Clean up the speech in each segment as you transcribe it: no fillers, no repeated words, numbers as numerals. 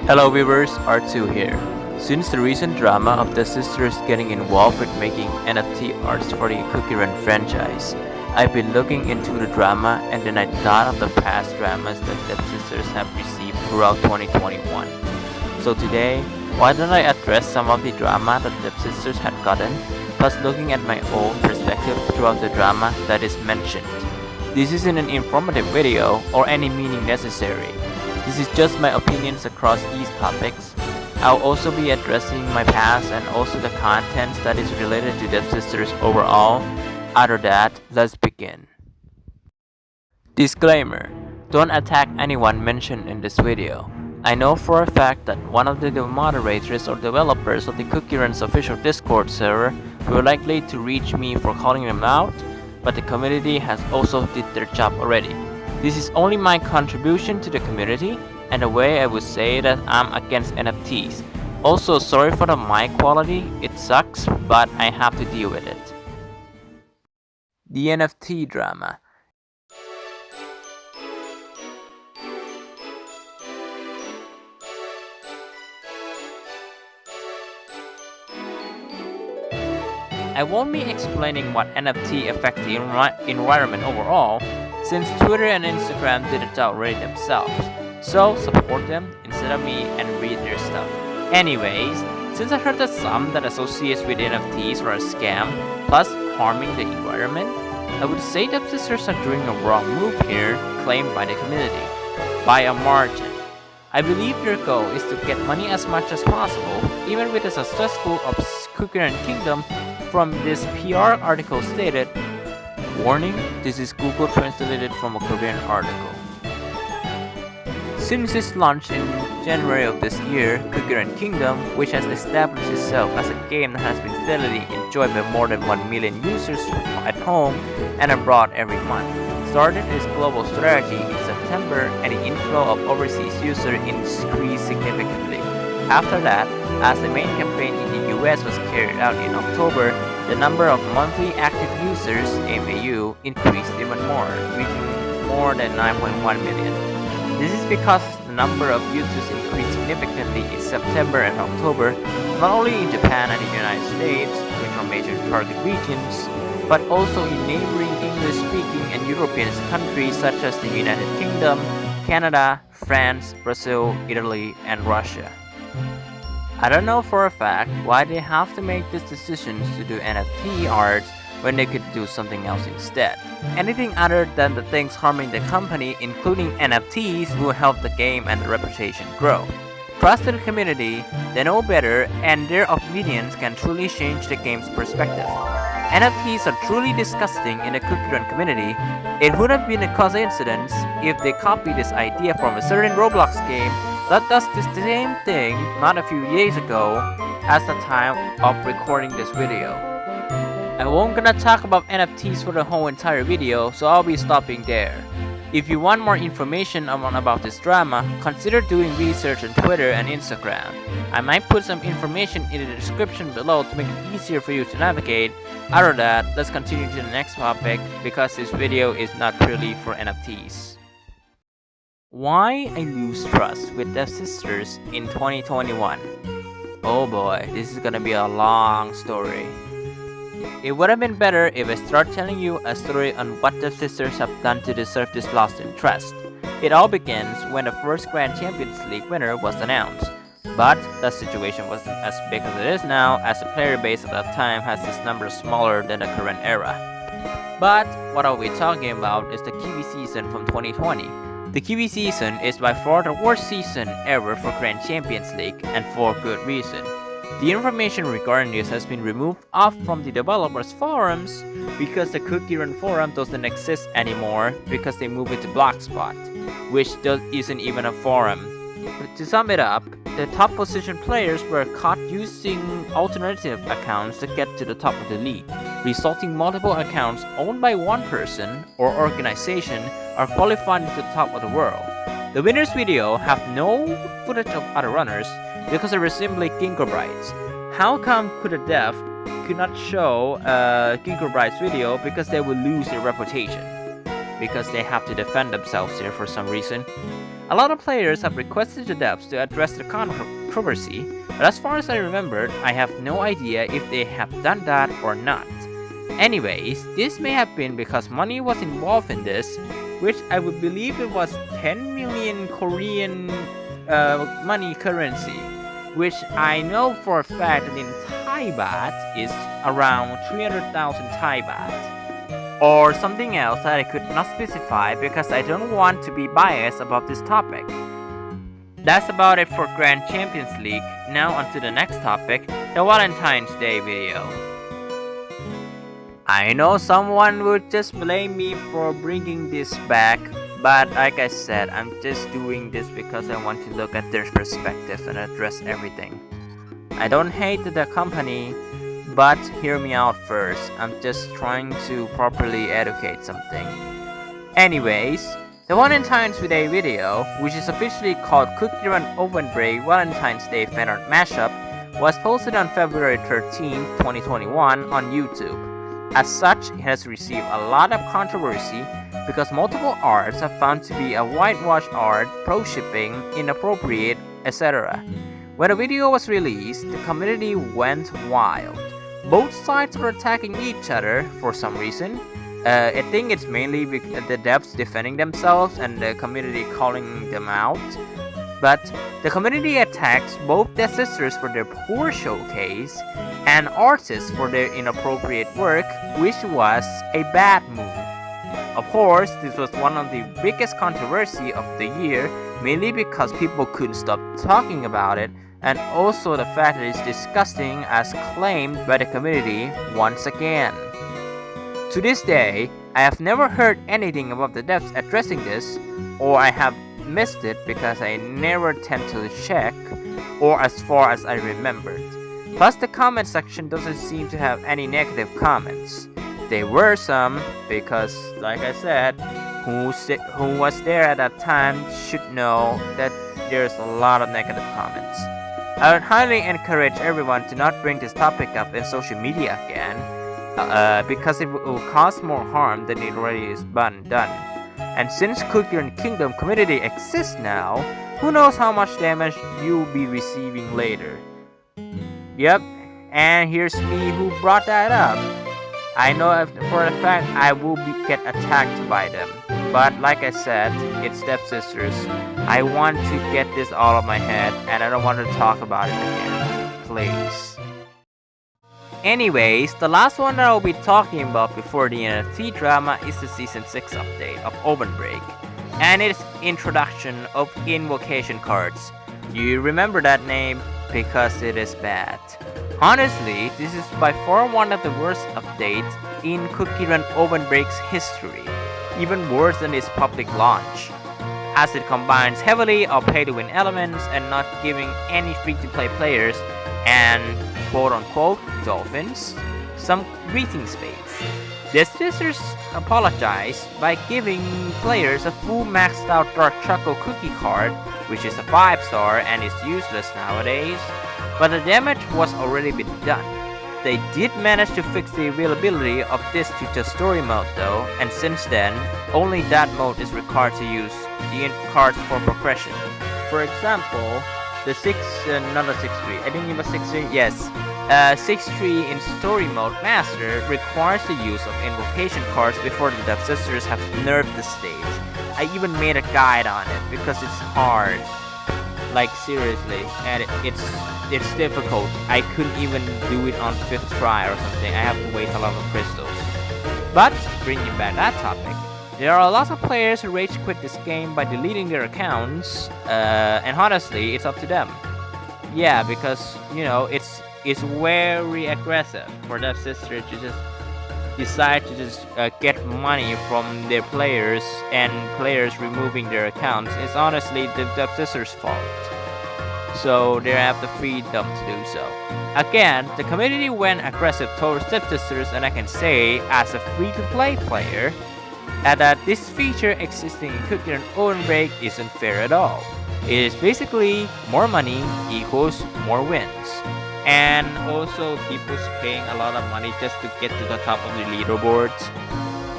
Hello viewers, R2 here. Since the recent drama of Devsisters getting involved with making NFT arts for the Cookie Run franchise, I've been looking into the drama and then I thought of the past dramas that Devsisters have received throughout 2021. So today, why don't I address some of the drama that Devsisters had gotten, plus looking at my own perspective throughout the drama that is mentioned. This isn't an informative video or any meaning necessary. This is just my opinions across these topics. I'll also be addressing my past and also the contents that is related to Devsisters overall. After that, let's begin. Disclaimer: don't attack anyone mentioned in this video. I know for a fact that one of the moderators or developers of the Cookie Run's official Discord server were likely to reach me for calling them out, but the community has also did their job already. This is only my contribution to the community, and the way I would say that I'm against NFTs. Also, sorry for the mic quality, it sucks, but I have to deal with it. The NFT drama. I won't be explaining what NFT affects the environment overall, since Twitter and Instagram did it already themselves. So support them instead of me and read their stuff. Anyways, since I heard that some that associates with NFTs are a scam, plus harming the environment, I would say that sisters are doing a wrong move here, claimed by the community, by a margin. I believe their goal is to get money as much as possible, even with the successful of Cookie Run Kingdom. From this PR article stated, warning, this is Google translated from a Korean article. Since its launch in January of this year, Cookie Run Kingdom, which has established itself as a game that has been steadily enjoyed by more than 1 million users at home and abroad every month, started its global strategy in September and the inflow of overseas users increased significantly. After that, as the main campaign in the US was carried out in October, the number of monthly active users (MAU) increased even more, reaching more than 9.1 million. This is because the number of users increased significantly in September and October, not only in Japan and the United States, which are major target regions, but also in neighboring English-speaking and European countries such as the United Kingdom, Canada, France, Brazil, Italy, and Russia. I don't know for a fact why they have to make these decisions to do NFT art when they could do something else instead. Anything other than the things harming the company, including NFTs, will help the game and the reputation grow. Trust in the community, they know better, and their opinions can truly change the game's perspective. NFTs are truly disgusting in the Cookie Run community. It would have been a coincidence if they copied this idea from a certain Roblox game that does the same thing not a few days ago as the time of recording this video. I won't gonna talk about NFTs for the whole entire video, so I'll be stopping there. If you want more information about this drama, consider doing research on Twitter and Instagram. I might put some information in the description below to make it easier for you to navigate. After that, let's continue to the next topic because this video is not purely for NFTs. Why I lose trust with Devsisters in 2021. Oh boy, this is gonna be a long story. It would have been better if I start telling you a story on what Devsisters have done to deserve this lost interest. It all begins when the first Grand Champions League winner was announced. But the situation wasn't as big as it is now, as the player base at that time has this number smaller than the current era. But what are we talking about is the Kiwi season from 2020. The Kiwi season is by far the worst season ever for Grand Champions League, and for good reason. The information regarding this has been removed off from the developers' forums because the Cookie Run forum doesn't exist anymore because they moved it to Blogspot, which isn't even a forum. But to sum it up, the top position players were caught using alternative accounts to get to the top of the league, resulting multiple accounts owned by one person or organization are qualified to the top of the world. The winner's video have no footage of other runners because they were simply Gingerbrights. How come could a dev could not show Gingerbright's video because they will lose their reputation? Because they have to defend themselves here for some reason. A lot of players have requested the devs to address the controversy, but as far as I remembered, I have no idea if they have done that or not. Anyways, this may have been because money was involved in this, which I would believe it was 10 million Korean money currency, which I know for a fact that in Thai baht is around 300,000 Thai baht. Or something else that I could not specify because I don't want to be biased about this topic. That's about it for Grand Champions League. Now onto the next topic, the Valentine's Day video. I know someone would just blame me for bringing this back, but like I said, I'm just doing this because I want to look at their perspective and address everything. I don't hate the company, but hear me out first. I'm just trying to properly educate something. Anyways, the Valentine's Day video, which is officially called Cookie Run Oven Break Valentine's Day Fan Art Mashup, was posted on February 13, 2021 on YouTube. As such, it has received a lot of controversy because multiple arts are found to be a whitewash art, pro-shipping, inappropriate, etc. When the video was released, the community went wild. Both sides were attacking each other for some reason. I think it's mainly the devs defending themselves and the community calling them out. But the community attacks both Devsisters for their poor showcase and artists for their inappropriate work, which was a bad move. Of course, this was one of the biggest controversy of the year, mainly because people couldn't stop talking about it, and also the fact that it's disgusting as claimed by the community once again. To this day, I have never heard anything about the devs addressing this, or I have missed it because I never tend to check, or as far as I remembered. Plus the comment section doesn't seem to have any negative comments. There were some, because like I said, who was there at that time should know that there's a lot of negative comments. I would highly encourage everyone to not bring this topic up in social media again, because it will cause more harm than it already is done. And since Cookie Run Kingdom community exists now, who knows how much damage you'll be receiving later. Yep, and here's me who brought that up. I know for a fact I will get attacked by them, but like I said, it's Devsisters. I want to get this all of my head and I don't want to talk about it again. Please. Anyways, the last one that I'll be talking about before the NFT drama is the Season 6 update of Oven Break, and its introduction of invocation cards. Do you remember that name? Because it is bad. Honestly, this is by far one of the worst updates in Cookie Run Oven Break's history, even worse than its public launch, as it combines heavily of pay-to-win elements and not giving any free-to-play players and quote-unquote dolphins some breathing space. Devsisters apologized by giving players a full maxed out dark chocolate cookie card, which is a 5-star and is useless nowadays, but the damage was already been done. They did manage to fix the availability of this to just story mode though, and since then, only that mode is required to use the cards for progression. For example, the 6-3, I think it was 6-3, yes. 6-3 in story mode master requires the use of invocation cards before the Devsisters have nerfed the stage. I even made a guide on it because it's hard. Like seriously, and it's difficult. I couldn't even do it on 5th try or something. I have to waste a lot of crystals. But, bringing back that topic, there are a lot of players who rage quit this game by deleting their accounts, and honestly, it's up to them. Yeah, because, you know, it's very aggressive for Devsisters to just decide to just get money from their players, and players removing their accounts is honestly the Devsisters' fault. So they have the freedom to do so. Again, the community went aggressive towards Devsisters, and I can say, as a free-to-play player, that this feature existing in Cookie Run Oven Break isn't fair at all. It is basically more money equals more wins. And also people's paying a lot of money just to get to the top of the leaderboards.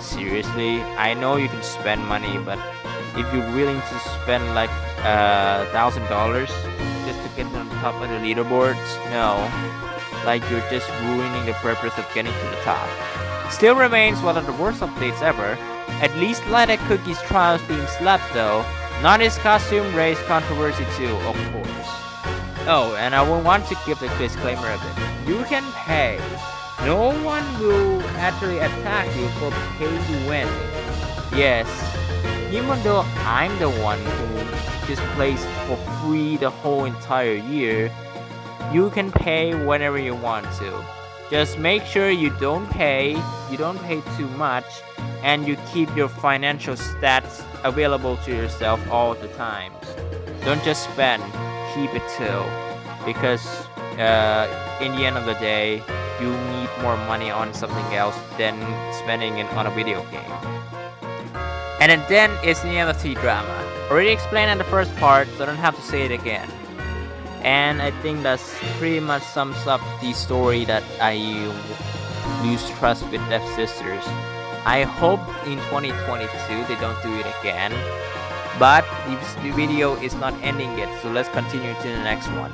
Seriously, I know you can spend money, but if you're willing to spend like $1,000 just to get on top of the leaderboards. No, like you're just ruining the purpose of getting to the top. Still remains one of the worst updates ever. At least Light at Cookie's Trials being slapped though. Not his costume raised controversy too, of course. Oh, and I will want to give the disclaimer of it. You can pay. No one will actually attack you for pay to win. Yes, even though I'm the one who just plays for free the whole entire year, you can pay whenever you want to. Just make sure you don't pay too much, and you keep your financial stats available to yourself all the time. Don't just spend, keep it too, because in the end of the day, you need more money on something else than spending it on a video game. And then it's the NFT drama. Already explained in the first part, so I don't have to say it again. And I think that's pretty much sums up the story that I lose trust with Devsisters. I hope in 2022 they don't do it again. But the video is not ending yet, so let's continue to the next one.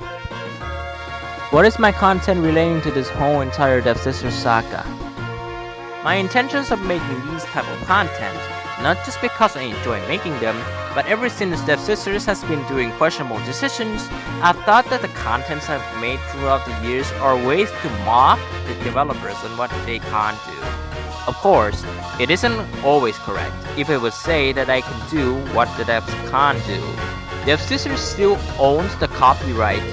What is my content relating to this whole entire Devsisters saga? My intentions of making these type of content, not just because I enjoy making them, but ever since Devsisters has been doing questionable decisions, I've thought that the contents I've made throughout the years are ways to mock the developers on what they can't do. Of course, it isn't always correct if I would say that I can do what the devs can't do. Devsisters still owns the copyright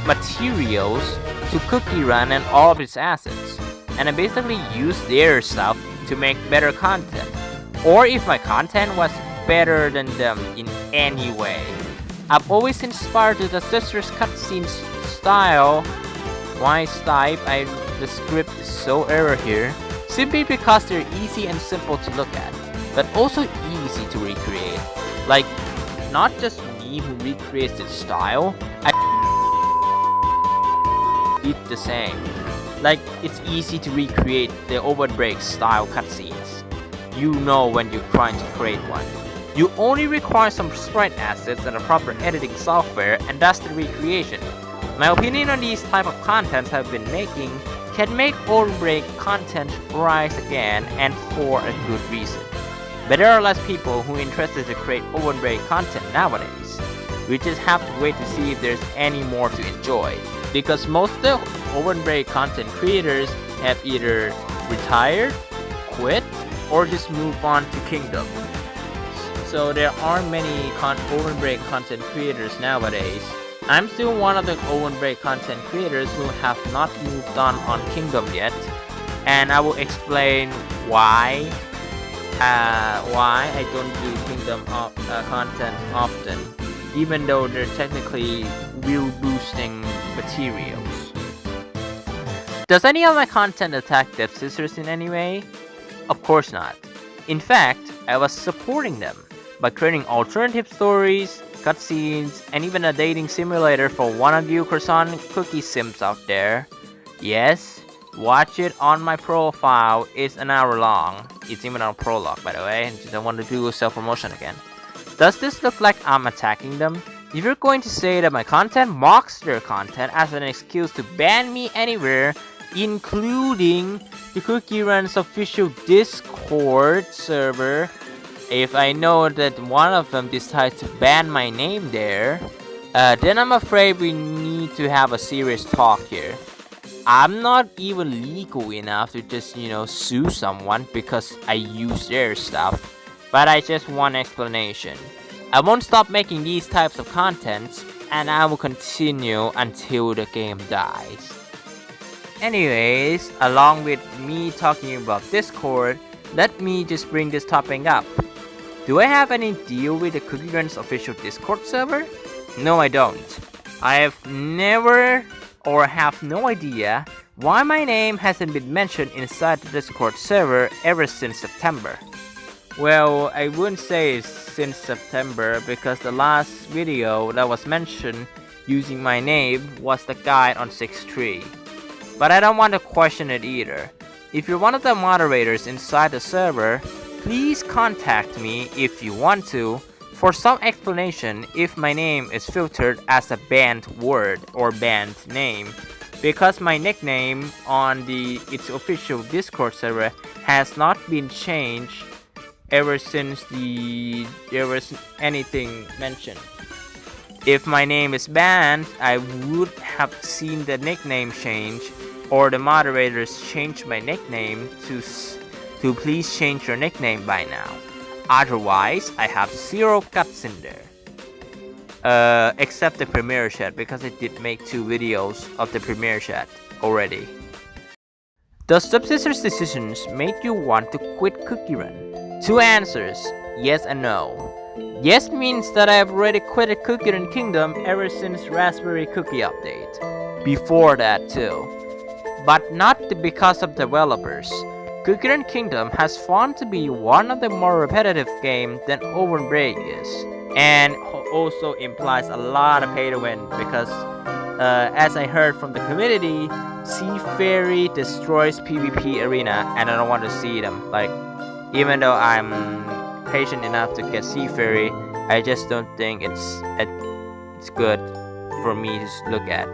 materials to Cookie Run and all of its assets, and I basically use their stuff to make better content. Or if my content was better than them in any way. I've always inspired the Devsisters cutscene style. Why type? The script is so error here. Simply because they're easy and simple to look at, but also easy to recreate. Like, not just me who recreates its style, I did the same. Like, it's easy to recreate the Overbreak style cutscenes. You know when you're trying to create one. You only require some sprite assets and a proper editing software, and that's the recreation. My opinion on these type of contents I've been making can make Overbreak content rise again, and for a good reason. But there are less people who are interested to create Overbreak content nowadays. We just have to wait to see if there's any more to enjoy, because most of the Overbreak content creators have either retired, quit, or just moved on to Kingdom. So there aren't many Overbreak content creators nowadays. I'm still one of the Overbreak content creators who have not moved on Kingdom yet, and I will explain why I don't do Kingdom content often, even though they're technically view boosting materials. Does any of my content attack Devsisters in any way? Of course not. In fact, I was supporting them by creating alternative stories, cutscenes, and even a dating simulator for one of you croissant cookie sims out there. Yes, watch it on my profile. It's an hour long. It's even on prologue, by the way, and I don't want to do self-promotion again. Does this look like I'm attacking them? If you're going to say that my content mocks their content as an excuse to ban me anywhere, including the Cookie Run's official Discord server, if I know that one of them decides to ban my name there, then I'm afraid we need to have a serious talk here. I'm not even legal enough to just, sue someone because I use their stuff, but I just want explanation. I won't stop making these types of contents, and I will continue until the game dies. Anyways, along with me talking about Discord, let me just bring this topic up. Do I have any deal with the Cookie Run's official Discord server? No, I don't. I have never or have no idea why my name hasn't been mentioned inside the Discord server ever since September. Well, I wouldn't say since September because the last video that was mentioned using my name was the guide on 6.3. But I don't want to question it either. If you're one of the moderators inside the server, please contact me if you want to, For some explanation, if my name is filtered as a banned word or banned name, because my nickname on its official Discord server has not been changed ever since there was anything mentioned. If my name is banned, I would have seen the nickname change, or the moderators change my nickname to please change your nickname by now. Otherwise, I have zero cuts in there. Except the premiere chat, because I did make 2 videos of the premiere chat already. Does Devsisters' decisions make you want to quit Cookie Run? 2 answers, yes and no. Yes means that I have already quit Cookie Run Kingdom ever since Raspberry Cookie update. Before that too. But not because of developers. Cookie Run Kingdom has found to be one of the more repetitive games than Break is, and also implies a lot of pay to win because, as I heard from the community, Sea Fairy destroys PvP arena, and I don't want to see them. Like, even though I'm patient enough to get Sea Fairy, I just don't think it's good for me to look at.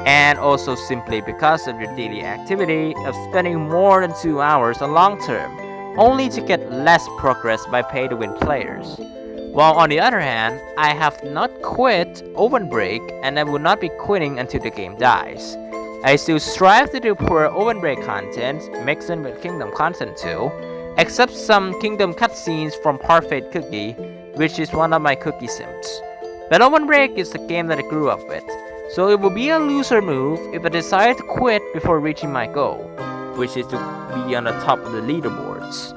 And also simply because of your daily activity of spending more than 2 hours on long term, only to get less progress by pay-to-win players. While on the other hand, I have not quit Break, and I will not be quitting until the game dies. I still strive to do poor Break content, mixed in with Kingdom content too, except some Kingdom cutscenes from Parfait Cookie, which is one of my cookie sims. But Break is the game that I grew up with, so it will be a loser move if I decide to quit before reaching my goal, which is to be on the top of the leaderboards.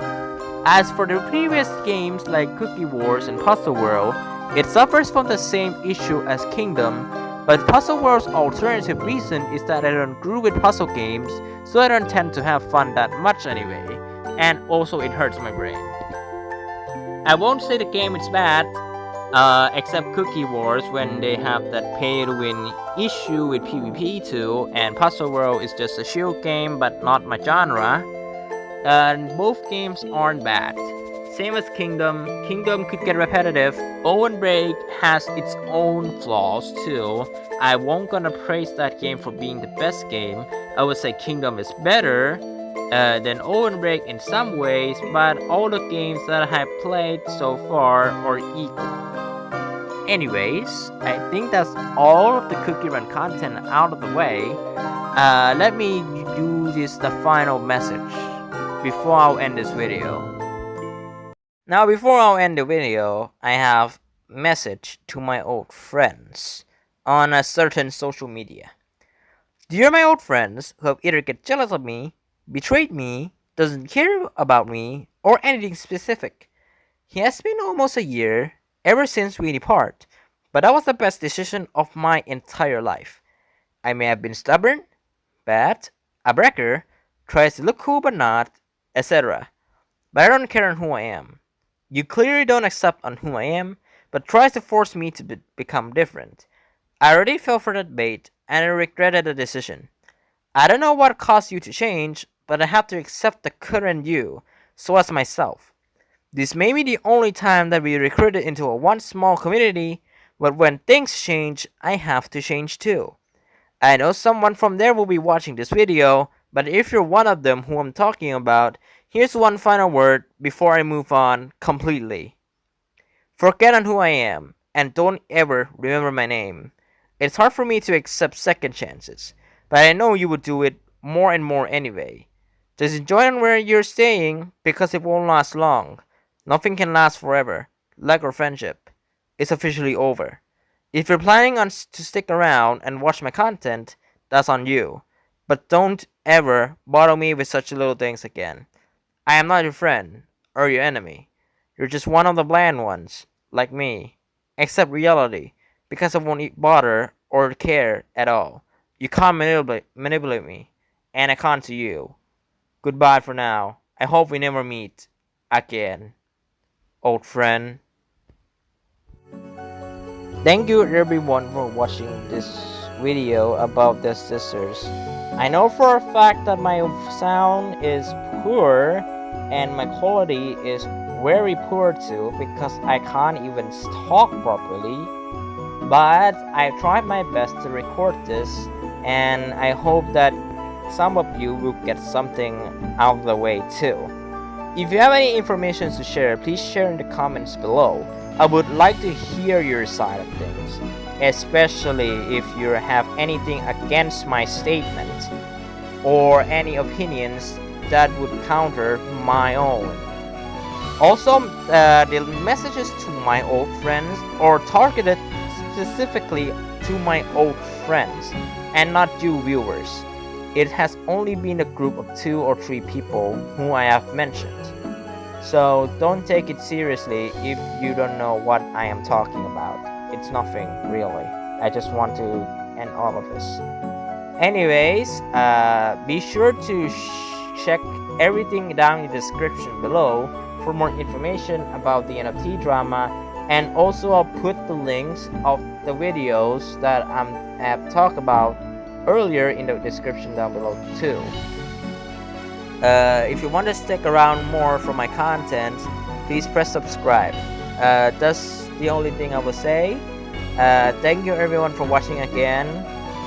As for the previous games like Cookie Wars and Puzzle World, it suffers from the same issue as Kingdom, but Puzzle World's alternative reason is that I don't grow with puzzle games, so I don't tend to have fun that much anyway, and also it hurts my brain. I won't say the game is bad, except Cookie Wars when they have that pay-to-win issue with PvP too, and Puzzle World is just a shield game but not my genre. And both games aren't bad. Same as Kingdom. Kingdom could get repetitive. Break has its own flaws too. I won't gonna praise that game for being the best game. I would say Kingdom is better than Break in some ways, but all the games that I have played so far are equal. Anyways, I think that's all of the Cookie Run content out of the way. Let me do the final message before I'll end this video. Now, before I'll end the video, I have a message to my old friends on a certain social media. Dear my old friends who have either get jealous of me, betrayed me, doesn't care about me, or anything specific. It has been almost a year ever since we depart, but that was the best decision of my entire life. I may have been stubborn, bad, a breaker, tries to look cool but not, etc. But I don't care on who I am. You clearly don't accept on who I am, but tries to force me to become different. I already fell for that bait, and I regretted the decision. I don't know what caused you to change, but I have to accept the current you, so as myself. This may be the only time that we recruited into a one small community, but when things change, I have to change too. I know someone from there will be watching this video, but if you're one of them who I'm talking about, here's one final word before I move on completely. Forget on who I am, and don't ever remember my name. It's hard for me to accept second chances, but I know you would do it more and more anyway. Just enjoy on where you're staying, because it won't last long. Nothing can last forever, like our friendship. It's officially over. If you're planning on to stick around and watch my content, that's on you. But don't ever bother me with such little things again. I am not your friend, or your enemy. You're just one of the bland ones, like me. Accept reality, because I won't bother or care at all. You can't manipulate me, and I can't to you. Goodbye for now. I hope we never meet again, old friend. Thank you everyone for watching this video about Devsisters. I know for a fact that my sound is poor and my quality is very poor too because I can't even talk properly. But I tried my best to record this, and I hope that some of you will get something out of the way too. If you have any information to share, please share in the comments below. I would like to hear your side of things, especially if you have anything against my statement or any opinions that would counter my own. Also, the messages to my old friends are targeted specifically to my old friends and not you viewers. It has only been a group of 2 or 3 people who I have mentioned. So don't take it seriously if you don't know what I am talking about. It's nothing really. I just want to end all of this. Anyways, be sure to check everything down in the description below for more information about the NFT drama, and also I'll put the links of the videos that I have talked about earlier in the description down below too. If you want to stick around more for my content, please press subscribe. That's the only thing I will say. Thank you everyone for watching again.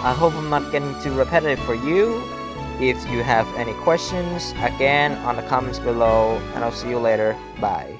I hope I'm not getting too repetitive for you. If you have any questions, again on the comments below, and I'll see you later. Bye.